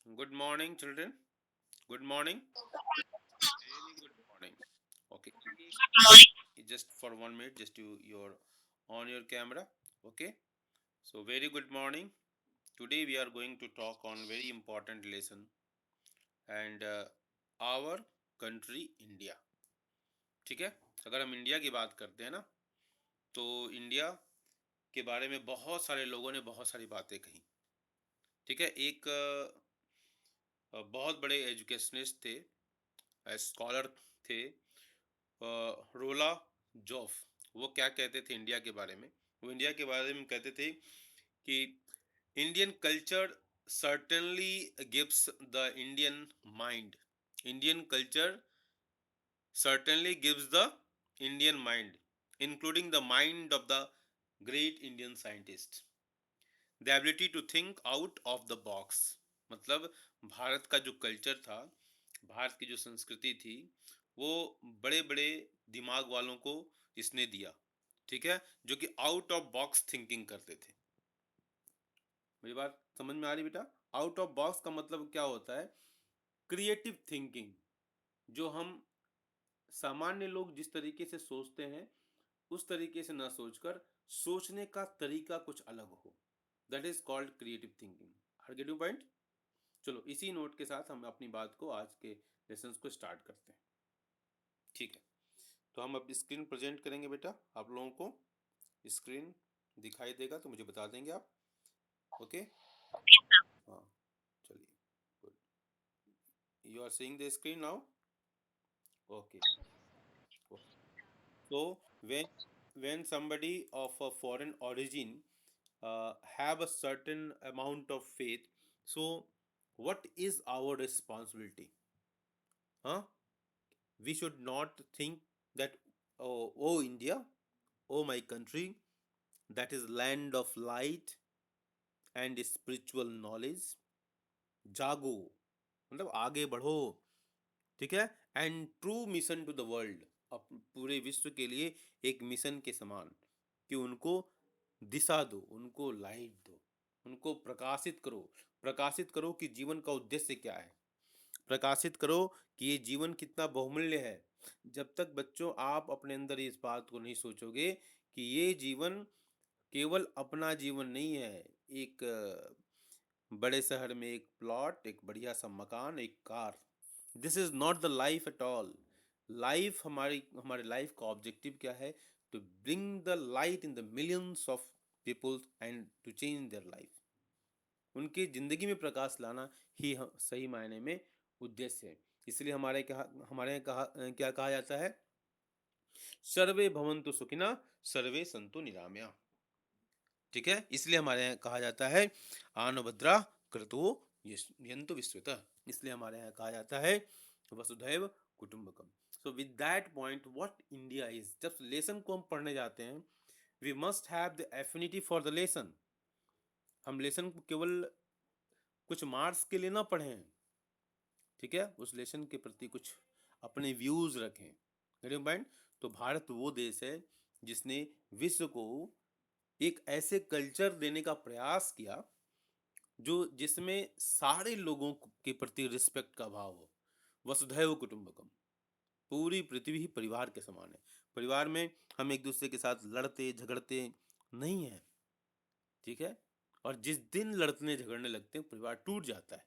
Good morning, children. Good morning. Very good morning. Okay. Just for 1 minute, just your on your camera. Okay. So very good morning. Today we are going to talk on very important lesson and our country India. ठीक है. अगर हम India की बात करते हैं ना, तो इंडिया के बारे में बहुत सारे लोगों ने बहुत सारी बातें कही. ठीक है. एक बहुत बड़े एजुकेशनिस्ट थे, स्कॉलर थे, रोला जोफ. वो क्या कहते थे इंडिया के बारे में? वो इंडिया के बारे में कहते थे कि Indian culture certainly gives the Indian mind. Indian culture certainly gives the Indian mind, including the mind of the great Indian scientist. The ability to think out of the box. मतलब भारत का जो culture था, भारत की जो संस्कृति थी, वो बड़े बड़े दिमाग वालों को इसने दिया. ठीक है, जो कि आउट ऑफ बॉक्स थिंकिंग करते थे. मेरी बात समझ में आ रही बेटा? आउट ऑफ बॉक्स का मतलब क्या होता है? Creative thinking. जो हम सामान्य लोग जिस तरीके से सोचते हैं, उस तरीके से ना सोचकर सोचने का तरीका कुछ अलग हो. That is called creative thinking. Are get you point? चलो, इसी नोट के साथ हम अपनी बात को, आज के लेसन को स्टार्ट करते हैं. ठीक है. तो हम अब स्क्रीन प्रेजेंट करेंगे बेटा. आप लोगों को स्क्रीन दिखाई देगा तो मुझे बता देंगे आप. ओके. हाँ. चलिए. Good. You are seeing the screen now. Okay. So when somebody of a foreign origin have a certain amount of faith, so what is our responsibility? Huh? We should not think that, oh India, oh my country, that is land of light and spiritual knowledge. जागो, मतलब आगे बढ़ो. ठीक है. And true mission to the world. पूरे विश्व के लिए एक मिशन के समान, कि उनको दिशा दो, उनको लाइट दो, उनको प्रकाशित करो. प्रकाशित करो कि जीवन का उद्देश्य क्या है. प्रकाशित करो कि ये जीवन कितना बहुमूल्य है. जब तक बच्चों आप अपने अंदर इस बात को नहीं सोचोगे कि ये जीवन केवल अपना जीवन नहीं है, एक बड़े शहर में एक प्लॉट, एक बढ़िया सा मकान, एक car, this is not the life at all. Life, हमारे लाइफ का ऑब्जेक्टिव क्या है? To bring the light in the millions of people and to change their life. उनकी जिंदगी में प्रकाश लाना ही सही मायने में उद्देश्य है. इसलिए हमारे यहाँ क्या कहा जाता है? सर्वे भवन्तु सुखिना, सर्वे संतु निरामया. ठीक है. इसलिए हमारे यहाँ कहा जाता है आन भद्रा क्रतु यंतु विश्वतः. इसलिए हमारे यहाँ कहा जाता है वसुधैव कुटुंबकम. So with that point, what India is, जब लेसन को हम पढ़ने जाते हैं, we must have the affinity for the lesson. हम लेसन को केवल कुछ मार्क्स के लिए ना पढ़ें. ठीक है. उस लेसन के प्रति कुछ अपने व्यूज रखें. पॉइंट. तो भारत वो देश है जिसने विश्व को एक ऐसे कल्चर देने का प्रयास किया जो जिसमें सारे लोगों के प्रति रिस्पेक्ट का भाव हो. वसुधैव कुटुंबकम. पूरी पृथ्वी ही परिवार के समान है. परिवार में हम एक दूसरे के साथ लड़ते झगड़ते नहीं हैं. ठीक है. और जिस दिन लड़ने झगड़ने लगते हैं, परिवार टूट जाता है.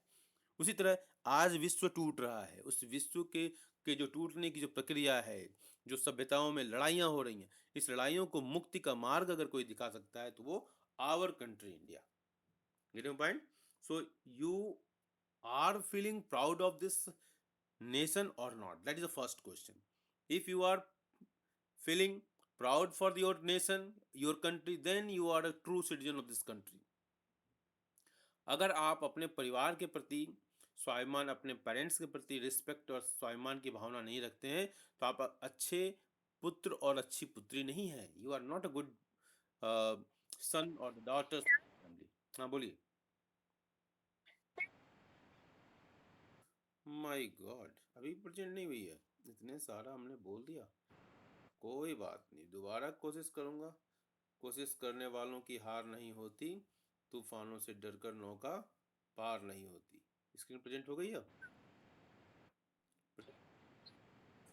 उसी तरह आज विश्व टूट रहा है. उस विश्व के जो टूटने की जो प्रक्रिया है, जो सभ्यताओं में लड़ाइयाँ हो रही हैं, इस लड़ाइयों को मुक्ति का मार्ग अगर कोई दिखा सकता है तो वो our country India. Getting point? So you are feeling proud of this nation or not? That is the first question. If you are feeling proud for your nation, your country, then you are a true citizen of this country. अगर आप अपने परिवार के प्रति स्वाभिमान, अपने parents के प्रति रिस्पेक्ट और स्वाभिमान की भावना नहीं रखते हैं, तो आप अच्छे पुत्र और अच्छी पुत्री नहीं है. You are not a good son और डॉटर फैमिली. हाँ, बोलिए. माय गॉड, अभी प्रेजेंट नहीं हुई है. इतने सारा हमने बोल दिया. कोई बात नहीं, दोबारा कोशिश करूंगा. कोशिश करने वालों की हार नहीं होती, तूफानों से डरकर नौका पार नहीं होती. स्क्रीन प्रेजेंट हो गई है?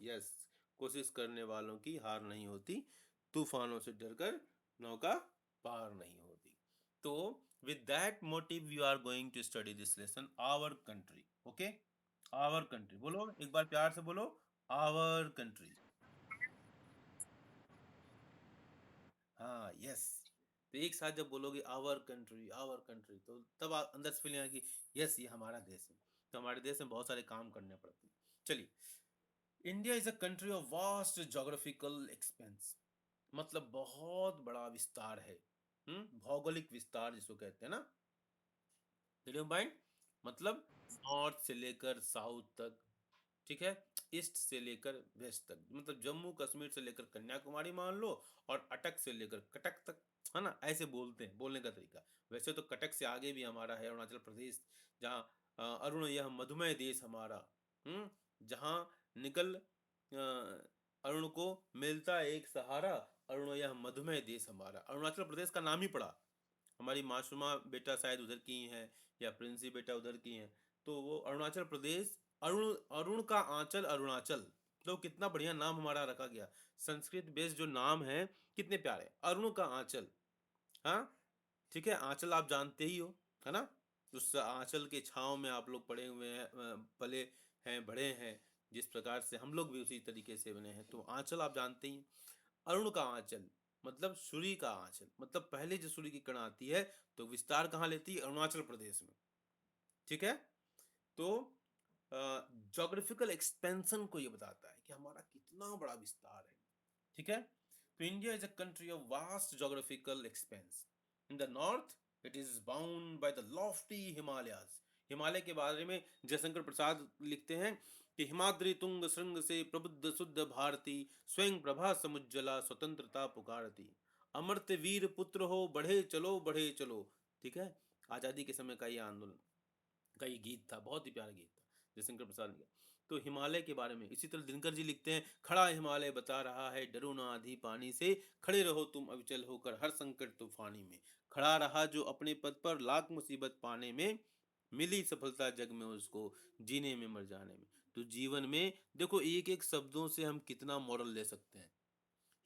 यस। कोशिश करने वालों की हार नहीं होती, तूफानों से डरकर नौका पार नहीं होती। तो with that motive you are going to study this lesson, our country. Okay, our country बोलो, एक बार प्यार से बोलो, आवर कंट्री। हाँ, यस। तो एक साथ जब बोलोगे आवर कंट्री, तो तब अंदर से फीलिंग आएगी, यस ये हमारा देश है। तो हमारे देश में बहुत सारे काम करने पड़ते हैं। चलिए, India is a country of vast geographical expense, मतलब बहुत बड़ा विस्तार है। भौगोलिक विस्तार जिसको कहते हैं ना, माइंड, मतलब नॉर्थ से लेकर साउथ तक, ठीक है, ईस्ट से लेकर वेस्ट तक, मतलब जम्मू कश्मीर से लेकर कन्याकुमारी मान लो, और अटक से लेकर कटक तक, है ना, ऐसे बोलते हैं, बोलने का तरीका। वैसे तो कटक से आगे भी हमारा है अरुणाचल प्रदेश, जहाँ अरुण यह मधुमेह देश हमारा, जहाँ निकल अरुण को मिलता एक सहारा, अरुण यह मधुमेह देश हमारा। अरुणाचल प्रदेश का नाम ही पड़ा, हमारी मासूमा बेटा शायद उधर की ही हैं, या प्रिंसी बेटा उधर की हैं, तो वो अरुणाचल प्रदेश, अरुण, अरुण का आंचल अरुणाचल, तो कितना बढ़िया नाम हमारा रखा गया। संस्कृत बेस्ड जो नाम है कितने प्यारे, अरुण का आंचल। हाँ, ठीक है, आंचल आप जानते ही हो, है ना, उस आंचल के छांव में आप लोग पड़े हुए हैं, पले हैं, बड़े हैं, जिस प्रकार से हम लोग भी उसी तरीके से बने हैं, तो आंचल आप जानते ही हैं। अरुण का आंचल मतलब सूर्य का आंचल, मतलब पहले जो सूर्य की किरण आती है तो विस्तार कहाँ लेती है, अरुणाचल प्रदेश में। ठीक है, तो जोग्राफिकल एक्सपेंशन को ये बताता है कि हमारा कितना बड़ा विस्तार है। ठीक है, तो India is a country of vast geographical expense. In the north it is bound by the Lofty Himalayas. Himalaya के बारे में जयशंकर प्रसाद लिखते हैं कि हिमाद्री तुंग श्रृंग से प्रबुद्ध शुद्ध भारती, स्वयं प्रभा समुज्जला स्वतंत्रता पुकारती, अमर्त्य वीर पुत्र हो बढ़े चलो। ठीक है, आज़ादी के समय का ये आंदोलन का ये गीत था, बहुत ही प्यारा गीत था, जयशंकर प्रसाद ने। तो हिमालय के बारे में इसी तरह दिनकर जी लिखते हैं, खड़ा हिमालय बता रहा है डरो ना आधी पानी से, खड़े रहो तुम अविचल होकर हर संकट तूफानी में। खड़ा रहा जो अपने पद पर लाख मुसीबत पाने में, मिली सफलता जग में उसको जीने में मर जाने में। तो जीवन में देखो एक एक शब्दों से हम कितना मॉरल ले सकते हैं।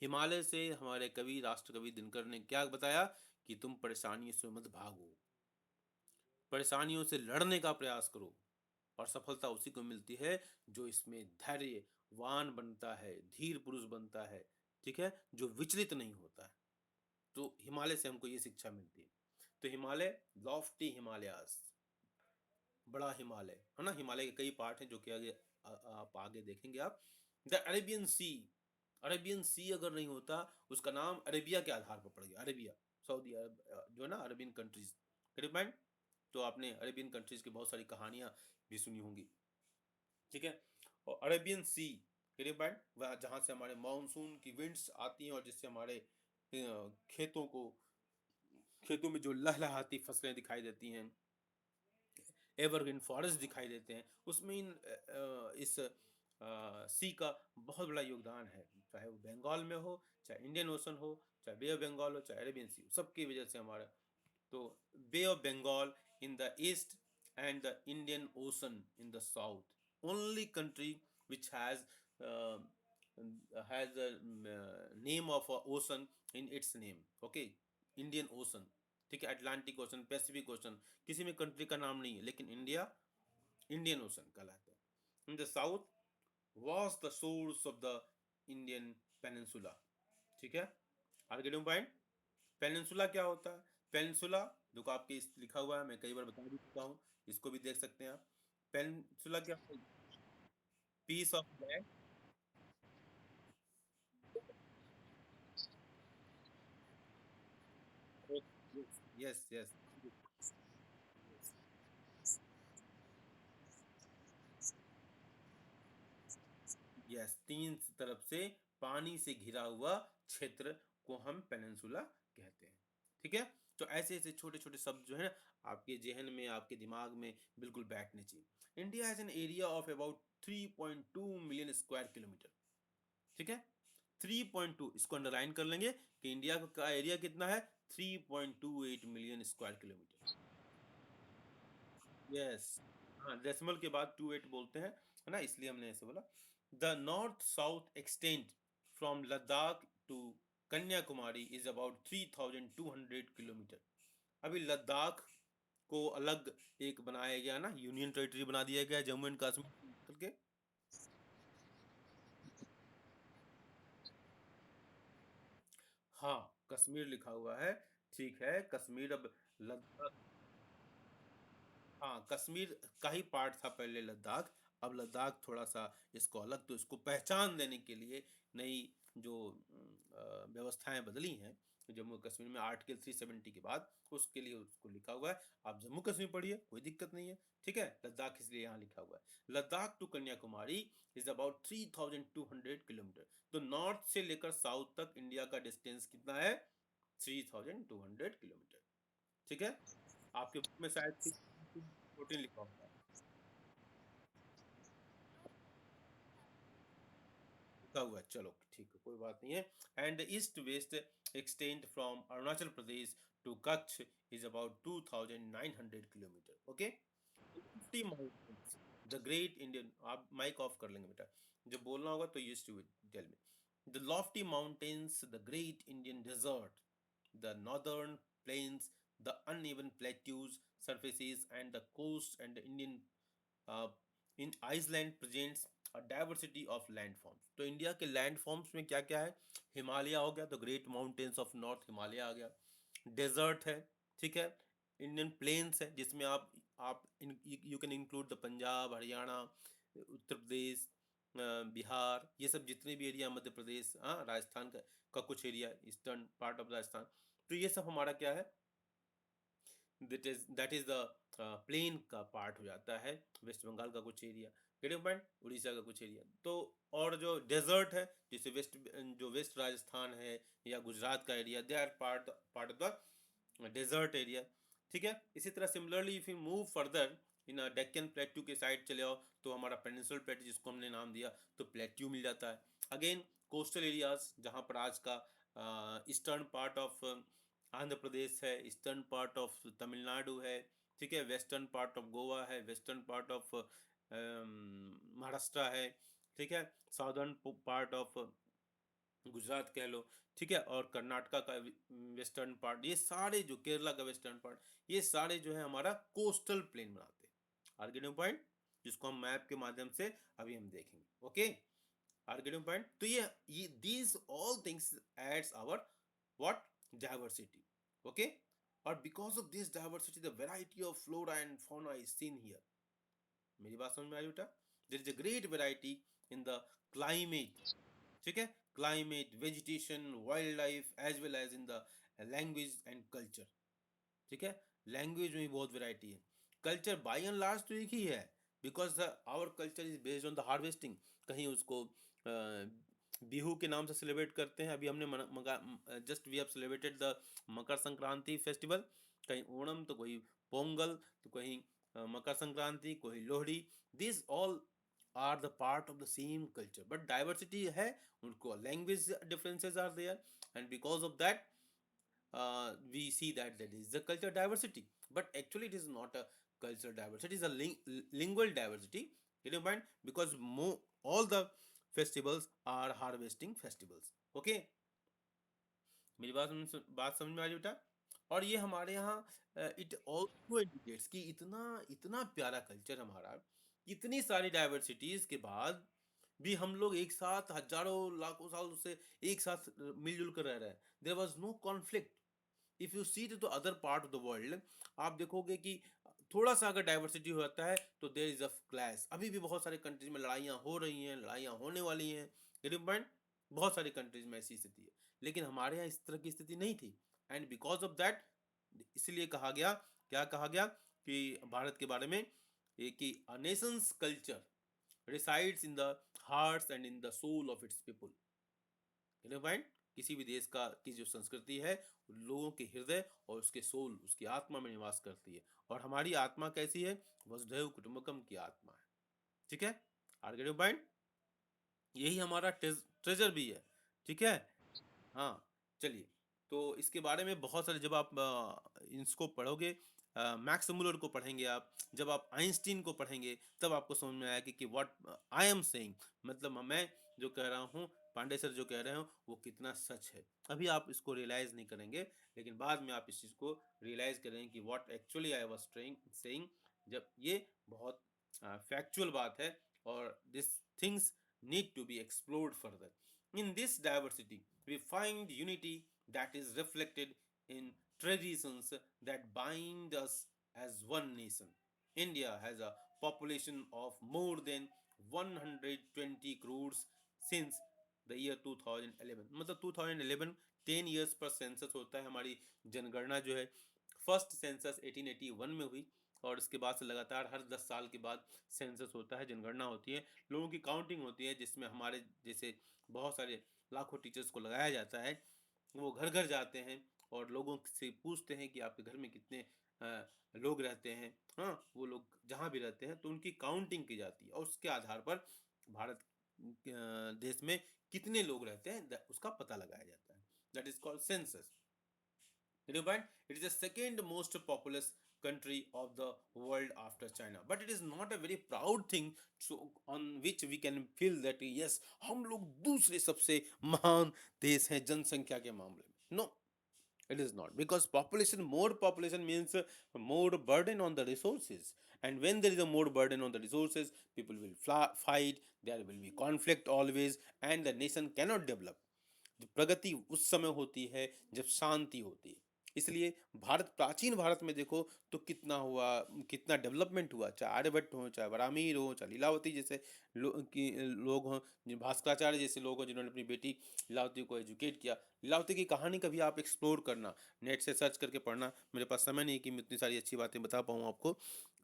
हिमालय से हमारे कवि राष्ट्र कवि दिनकर ने क्या बताया कि तुम परेशानियों से मत भागो, परेशानियों से लड़ने का प्रयास करो, और सफलता उसी को मिलती है जो इसमें धैर्यवान बनता है, धीर पुरुष बनता है, ठीक है, जो विचलित नहीं होता है। तो हिमालय से हमको ये शिक्षा मिलती है। तो हिमालय, लॉफ्टी हिमालयास, बड़ा हिमालय, है ना, हिमालय के कई पार्ट हैं जो कि आगे आप आगे देखेंगे आप। द अरेबियन सी, अरेबियन सी अगर नहीं होता, उसका नाम अरेबिया के आधार पर पड़ गया, अरेबिया, सऊदी अरब, जो है ना अरेबियन कंट्रीज, करीब पॉइंट। तो आपने अरेबियन कंट्रीज की बहुत सारी कहानियां भी सुनी होंगी। ठीक है, और अरेबियन सी करीब पॉइंट वह जहाँ से हमारे मानसून की विंड्स आती हैं और जिससे हमारे खेतों को, खेतों में जो लहलहाती फसलें दिखाई देती हैं, एवरग्रीन फॉरेस्ट दिखाई देते हैं, उसमें इस सी का बहुत बड़ा योगदान है। चाहे वो बंगाल में हो, चाहे इंडियन ओशन हो, चाहे बे ऑफ बंगाल हो, चाहे अरेबियन सी हो, सबकी वजह से हमारा, तो bay of Bengal in the east and the Indian ocean in the south, only country which has a name of a ocean in its name, okay, Indian ocean. ठीक है, अटलांटिक ओशन, पैसिफिक ओशन, किसी में country का नाम नहीं है, लेकिन India Indian ocean कहलाता है। इन the south was the source of the Indian peninsula. ठीक है, आगे गेटिंग पॉइंट। पेनिनसुला क्या होता है, पेनिनसुला देखो आपके लिखा हुआ है, मैं कई बार बता भी चुका हूँ, इसको भी देख सकते हैं आप। पेनिनसुला क्या, piece of land. Yes yes, yes, तीन तरफ से पानी से घिरा हुआ क्षेत्र को हम पेनिनसुला कहते हैं। ठीक है, तो ऐसे ऐसे छोटे छोटे शब्द जो है ना, आपके जहन में, आपके दिमाग में बिल्कुल बैठने चाहिए। India has an area of about 3.2 million square kilometre. ठीक है, 3.2, इसको अंडरलाइन कर लेंगे कि इंडिया का एरिया कितना है, 3.28 मिलियन स्क्वायर किलोमीटर। यस, हाँ, डेसिमल के बाद 28 बोलते हैं, है ना, इसलिए हमने ऐसे बोला। The north south extent from Ladakh to Kanyakumari is about 3,200 kilometre. अभी लद्दाख को अलग एक बनाया गया ना, यूनियन टेरिटरी बना दिया गया जम्मू एंड कश्मीर करके। हाँ, कश्मीर लिखा हुआ है, ठीक है, कश्मीर अब लद्दाख। हाँ, कश्मीर का ही पार्ट था पहले लद्दाख। अब लद्दाख थोड़ा सा इसको अलग, तो इसको पहचान देने के लिए नई जो व्यवस्थाएं बदली हैं जम्मू कश्मीर में आर्टिकल 370 के बाद, उसके लिए उसको लिखा हुआ है। आप जम्मू कश्मीर पढ़िए, कोई दिक्कत नहीं है, ठीक है। लद्दाख इसलिए यहाँ लिखा हुआ है। Ladakh to Kanyakumari is about 3,200 kilometre. तो नॉर्थ से लेकर साउथ तक इंडिया का डिस्टेंस कितना है? 3,200 किलोमीटर, ठीक है। आपके बुक में शायद 14 लिखा होगा, लिखा हुआ है, चलो ठीक है, कोई बात नहीं है। And east west extend from Arunachal Pradesh to Kutch is about 2,900 kilometre, okay. 50 mountains, the great Indian, आप माइक ऑफ कर लेंगे बेटा, जब बोलना होगा तो use to tell me. The lofty mountains, the great Indian desert, the northern plains, the uneven plateaus, surfaces, and the coast and the Indian uh, in Iceland presents a diversity of landforms। तो India के landforms में क्या क्या है? हिमालय हो गया, तो great mountains of north Himalaya आ गया। डेजर्ट है, ठीक है। इंडियन प्लेन्स है, जिसमें आप you can include the Punjab, Haryana, Uttar Pradesh, Bihar, ये सब जितने भी एरिया, मध्य प्रदेश, हाँ, राजस्थान का कुछ area, eastern part of Rajasthan. तो ये सब हमारा क्या है? दैट इज द प्लेन का पार्ट हो जाता है। वेस्ट बंगाल का कुछ एरिया, गेटिंग पॉइंट, उड़ीसा का कुछ एरिया। तो और जो डेजर्ट है, जैसे जो वेस्ट राजस्थान है या गुजरात का area, they are part part of the desert area, ठीक है। इसी तरह similarly if you move further in Deccan plateau के साइड चले आओ, तो हमारा पेनिनसुलर प्लेट्यू जिसको हमने नाम दिया, तो प्लेट्यू मिल जाता है। अगेन कोस्टल एरियाज, जहाँ पर आज का eastern part of Andhra Pradesh है, ईस्टर्न पार्ट ऑफ तमिलनाडु है, ठीक है, वेस्टर्न पार्ट ऑफ गोवा है, वेस्टर्न पार्ट ऑफ महाराष्ट्र है, ठीक है, साउदर्न पार्ट ऑफ गुजरात कह लो, ठीक है, और कर्नाटका का वेस्टर्न पार्ट, ये सारे जो केरला का वेस्टर्न पार्ट, ये सारे जो है हमारा कोस्टल प्लेन बनाते हैं। आर्गेनिक पॉइंट, जिसको हम मैप के माध्यम से अभी हम देखेंगे, ओके। आर्गेनिक पॉइंट, तो ये these all things adds our what? Diversity, okay. और because of this diversity the variety of flora and fauna is seen here. मेरी बात समझ में आई बेटा? There is a great variety in the climate, ठीक है, climate, vegetation, wild life, as well as in the language and culture, ठीक है। लैंग्वेज में भी बहुत वेराइटी है। कल्चर बाई एंड लार्ज तो एक ही है, because our culture is based on the harvesting. कहीं उसको बिहू के नाम से सेलिब्रेट करते हैं, अभी हमने just we have celebrated the Makar Sankranti festival. कहीं ओणम, तो कोई पोंगल, तो कहीं मकर संक्रांति, कोई Lohri. This all are the part of the same culture, but diversity है, उनको language differences are there, and because of that we see that that is the cultural diversity, but actually it is not a cultural diversity, it is a lingual diversity. Get your point? Because all the festivals are harvesting festivals, okay। मेरी बात समझ में आ रही बेटा? और ये हमारे यहाँ इट ऑल्सो इंडिकेट्स कि इतना इतना प्यारा कल्चर हमारा, इतनी सारी डाइवर्सिटीज के बाद भी हम लोग एक साथ हजारों लाखों साल से एक साथ मिलजुल कर रह रहे हैं। There was no conflict. If you see to other part of the world, आप देखोगे कि थोड़ा सा अगर डाइवर्सिटी हो जाता है तो देयर इज अ क्लैश। अभी भी बहुत सारे कंट्रीज में लड़ाइयाँ हो रही हैं, लड़ाइयाँ होने वाली हैं, गेटिंग पॉइंट। बहुत सारी कंट्रीज में ऐसी स्थिति है, लेकिन हमारे यहाँ इस तरह की स्थिति नहीं थी। एंड बिकॉज ऑफ दैट, इसलिए कहा गया, क्या कहा गया कि भारत के बारे में, ये कि अ Nations culture resides in the hearts and in the soul of its people। Point, किसी भी देश का की जो संस्कृति है, लोगों के हृदय और उसके सोल, उसकी आत्मा में निवास करती है। और हमारी आत्मा कैसी है? वसुधैव कुटुंबकम की आत्मा है, ठीक है। आर्गेटिव पॉइंट, यही हमारा ट्रेजर भी है, ठीक है। हाँ, चलिए, तो इसके बारे में बहुत सारे, जब आप इसको पढ़ोगे, मैक्स मुलर को पढ़ेंगे आप, जब आप आइंस्टीन को पढ़ेंगे, तब आपको समझ में आएगा कि व्हाट आई एम सेइंग, मतलब मैं जो कह रहा हूँ, पांडे सर जो कह रहे हो वो कितना सच है। अभी आप इसको रियलाइज नहीं करेंगे, लेकिन बाद में आप इस चीज़ को रियलाइज करेंगे कि what actually I was saying, जब ये बहुत फैक्चुअल बात है, और this things need to be explored further. In this diversity, we find unity that is reflected in traditions that bind us as one nation. India has a population of more than 120 crores since the year 2011, मतलब 2011 10 years पर census होता है। हमारी जनगणना जो है first census 1881 में हुई, और इसके बाद से लगातार हर 10 साल के बाद सेंसस होता है, जनगणना होती है, लोगों की काउंटिंग होती है, जिसमें हमारे जैसे बहुत सारे लाखों टीचर्स को लगाया जाता है। वो घर घर जाते हैं और लोगों से पूछते हैं कि आपके घर में कितने लोग रहते हैं। हाँ, वो लोग जहाँ भी रहते हैं तो उनकी काउंटिंग की जाती है, और उसके आधार पर भारत देश में कितने लोग रहते हैं उसका पता लगाया जाता है। That is called census. You know, but it is the second most populous country of the world after China. But it is not a very proud thing, so on which we can feel that yes, हम लोग दूसरे सबसे महान देश हैं जनसंख्या के मामले में। No, it is not, because population, more population means more burden on the resources, and when there is a more burden on the resources, people will fight, there will be conflict always, and the nation cannot develop। प्रगति उस समय होती है जब शांति होती है। इसलिए भारत, प्राचीन भारत में देखो तो कितना हुआ, कितना डेवलपमेंट हुआ, चाहे आर्यभट्ट हो, चाहे बरामीर हो, चाहे लीलावती जैसे लोग हों, भास्कराचार्य जैसे लोग हों जिन्होंने अपनी बेटी लीलावती को एजुकेट किया। लीलावती की कहानी कभी आप एक्सप्लोर करना, नेट से सर्च करके पढ़ना। मेरे पास समय नहीं है कि मैं इतनी सारी अच्छी बातें बता पाऊँ आपको,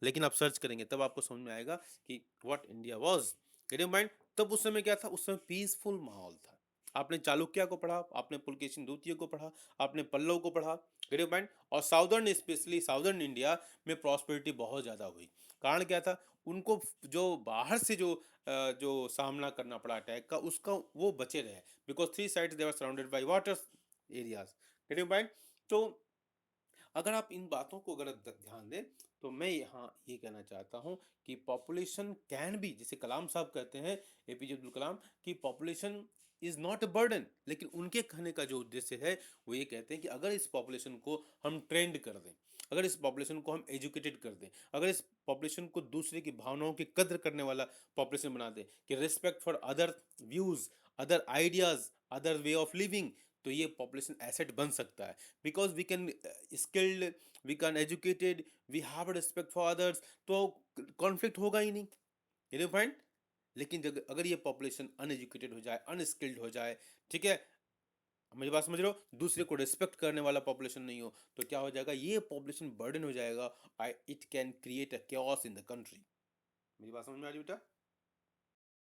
लेकिन आप सर्च करेंगे तब आपको समझ में आएगा कि what India was. Get in mind. तब उस समय क्या था, उस समय पीसफुल माहौल था। आपने चालुक्य को पढ़ा, आपने पुलकेशिन द्वितीय को पढ़ा, आपने पल्लव को पढ़ा, गेट योर पॉइंट। और साउदर्न, स्पेशली साउदर्न इंडिया में प्रॉस्पेरिटी बहुत ज़्यादा हुई। कारण क्या था, उनको जो बाहर से जो सामना करना पड़ा अटैक का, उसका वो बचे रहे, because three sides they were surrounded by water areas. Get your point. तो अगर आप इन बातों को अगर ध्यान दें, तो मैं यहाँ ये कहना चाहता हूँ कि पॉपुलेशन कैन बी, जैसे कलाम साहब कहते हैं, एपीजे अब्दुल कलाम, कि population is not a burden. लेकिन उनके कहने का जो उद्देश्य है वो ये कहते हैं कि अगर इस पॉपुलेशन को हम ट्रेंड कर दें, अगर इस पॉपुलेशन को हम एजुकेटेड कर दें, अगर इस पॉपुलेशन को दूसरे की भावनाओं की कद्र करने वाला पॉपुलेशन बना दें, कि respect for other views, other ideas, other way of living, तो ये पॉपुलेशन एसेट बन सकता है। Because we can skilled, we can educated, we have respect for others, तो कॉन्फ्लिक्ट होगा ही नहीं। You find. लेकिन अगर ये पॉपुलेशन अनएजुकेटेड हो जाए, अनस्किल्ड हो जाए, ठीक है, मेरी बात समझ रहे हो, दूसरे को रिस्पेक्ट करने वाला पॉपुलेशन नहीं हो, तो क्या हो जाएगा, ये पॉपुलेशन बर्डन हो जाएगा। I it can create a chaos in the country. मेरी बात समझ में आ रही बेटा?